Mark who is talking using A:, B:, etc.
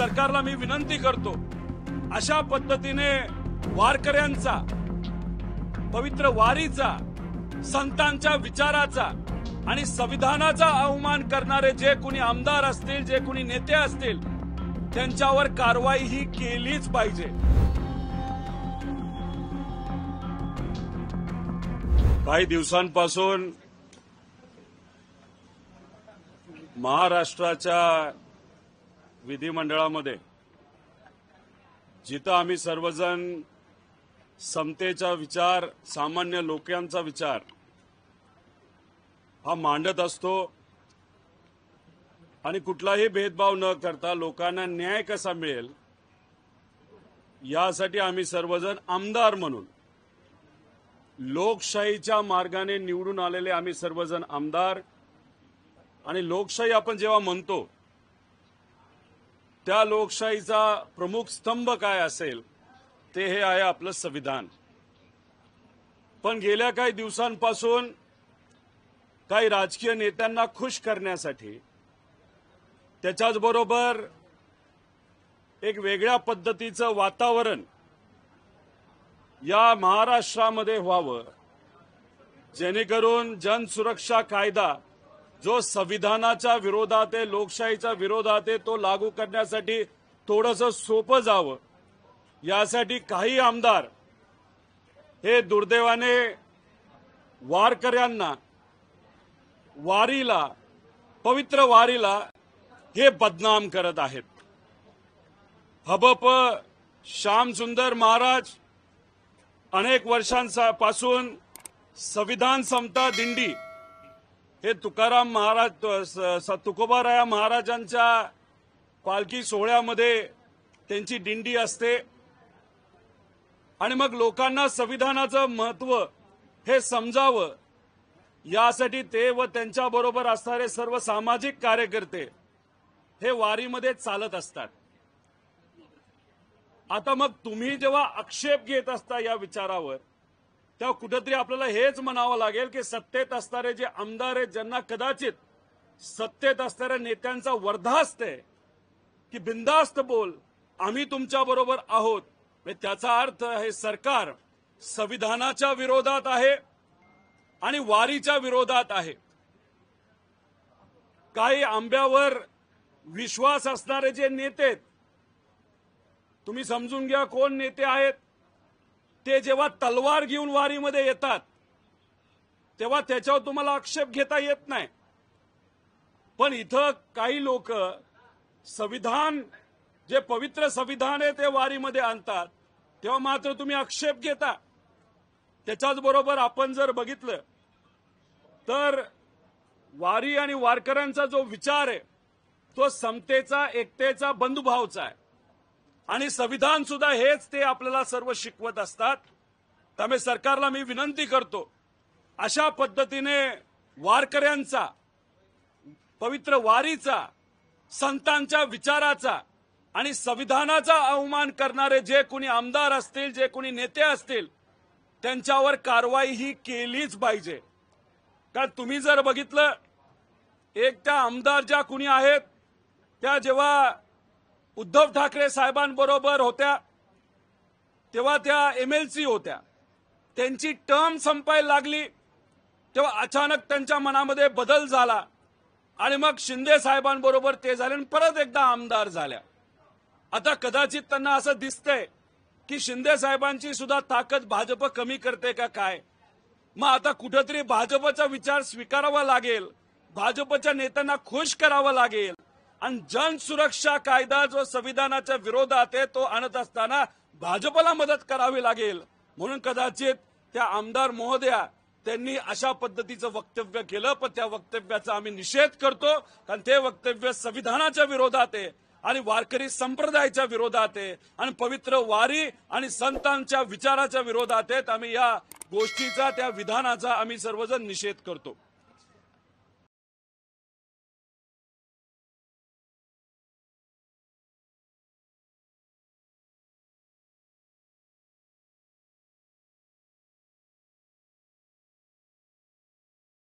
A: सरकारला मी विनंती करतो, अशा पद्धतीने वारकऱ्यांचा, पवित्र वारीचा, संतांच्या विचाराचा आणि संविधानाचा अवमान करणारे जे कोणी आमदार असतील, जे कोणी नेते असतील, त्यांच्यावर कारवाई ही केलीच पाहिजे। काही दिवसांपासून महाराष्ट्राच्या विधिमंडळामध्ये जिथं आम्ही सर्वजण समतेचा विचार, सामान्य लोकांचा विचार हा मांडत असतो आणि कुठलाही भेदभाव न करता लोकांना न्याय कसा मिळेल यासाठी आम्ही सर्वजण आमदार म्हणून लोकशाहीच्या मार्गाने निवडून आलेले आम्ही सर्वजण आमदार, आणि लोकशाही आपण जेव्हा म्हणतो त्या लोकशाहीचा प्रमुख स्तंभ काय असेल ते हे आहे आपलं संविधान। पण गेल्या काही दिवसांपासून काही राजकीय नेत्यांना खुश करण्यासाठी, त्याच्याचबरोबर एक वेगळ्या पद्धतीचं वातावरण या महाराष्ट्रामध्ये व्हावं, जेणेकरून जनसुरक्षा कायदा जो संविधानाच्या विरोधात आहे, लोकशाहीच्या विरोधात आहे, तो लागू करण्यासाठी थोडंसं सोपं जावं, यासाठी काही आमदार हे दुर्दैवाने वारकऱ्यांना, वारीला, पवित्र वारीला हे बदनाम करत आहेत। हबप श्यामसुंदर महाराज अनेक वर्षांपासून संविधान समता दिंडी हे तुकाराम महाराज, तुकोबाराया महाराजांच्या पालखी सोहळ्यामध्ये त्यांची दिंडी असते आणि मग लोकांना संविधानाचं महत्त्व हे समजावं यासाठी ते व त्यांच्याबरोबर असणारे सर्व सामाजिक कार्यकर्ते हे वारीमध्ये चालत असतात। आता मग तुम्ही जेव्हा आक्षेप घेत असता या विचारावर, तेव्हा कुठेतरी आपल्याला हेच म्हणावं लागेल की सत्तेत असणारे जे आमदार आहेत, ज्यांना कदाचित सत्तेत असणाऱ्या नेत्यांचा वर्धा असते की बिनधास्त बोल, आम्ही तुमच्या बरोबर आहोत, त्याचा अर्थ हे सरकार संविधानाच्या विरोधात आहे आणि वारीच्या विरोधात आहे। काही आंब्यावर विश्वास असणारे जे नेते, तुम्ही समजून घ्या कोण नेते आहेत, ते जेव्हा तलवार घेऊन वारीमध्ये येतात तेव्हा त्याच्यावर तुम्हाला आक्षेप घेता येत नाही। पण इथं काही लोक संविधान, जे पवित्र संविधान आहे ते वारीमध्ये आणतात, तेव्हा मात्र तुम्ही आक्षेप घेता। त्याच्याच बरोबर आपण जर बघितलं तर वारी आणि वारकऱ्यांचा जो विचार आहे तो समतेचा, एकतेचा, बंधुभावचा आहे आणि संविधान सुद्धा हेच ते आपल्याला सर्व शिकवत असतात। त्यामुळे सरकारला मी विनंती करतो, अशा पद्धतीने वारकऱ्यांचा, पवित्र वारीचा, संतांच्या विचाराचा आणि संविधानाचा अवमान करणारे जे कोणी आमदार असतील, जे कोणी नेते असतील, त्यांच्यावर कारवाई ही केलीच पाहिजे। कारण तुम्ही जर बघितलं, एक त्या आमदार ज्या कोणी आहेत त्या जेव्हा उद्धव ठाकरे साहेबांबरोबर होत्या तेव्हा त्या MLC होत्या, त्यांची टर्म संपायला लागली तेव्हा अचानक त्यांच्या मनामध्ये बदल झाला आणि मग शिंदे साहेबांबरोबर ते झाले आणि परत एकदा आमदार झाल्या। आता कदाचित त्यांना असं दिसतंय की शिंदे साहेबांची सुद्धा ताकद भाजप कमी करते का काय, मग आता कुठेतरी भाजपचा विचार स्वीकारावा लागेल, भाजपच्या नेत्यांना खुश करावं लागेल आणि जनसुरक्षा कायदा जो संविधानाच्या विरोधात आहे तो आणत असताना भाजपला मदत करावी लागेल। म्हणून कदाचित त्या आमदार महोदया त्यांनी अशा पद्धतीचं वक्तव्य केलं, पण त्या वक्तव्याचा आम्ही निषेध करतो, कारण ते वक्तव्य संविधानाच्या विरोधात आहे आणि वारकरी संप्रदायाच्या विरोधात आहे आणि पवित्र वारी आणि संतांच्या विचाराच्या विरोधात आहेत। आम्ही या गोष्टीचा, त्या विधानाचा आम्ही सर्वजण निषेध करतो।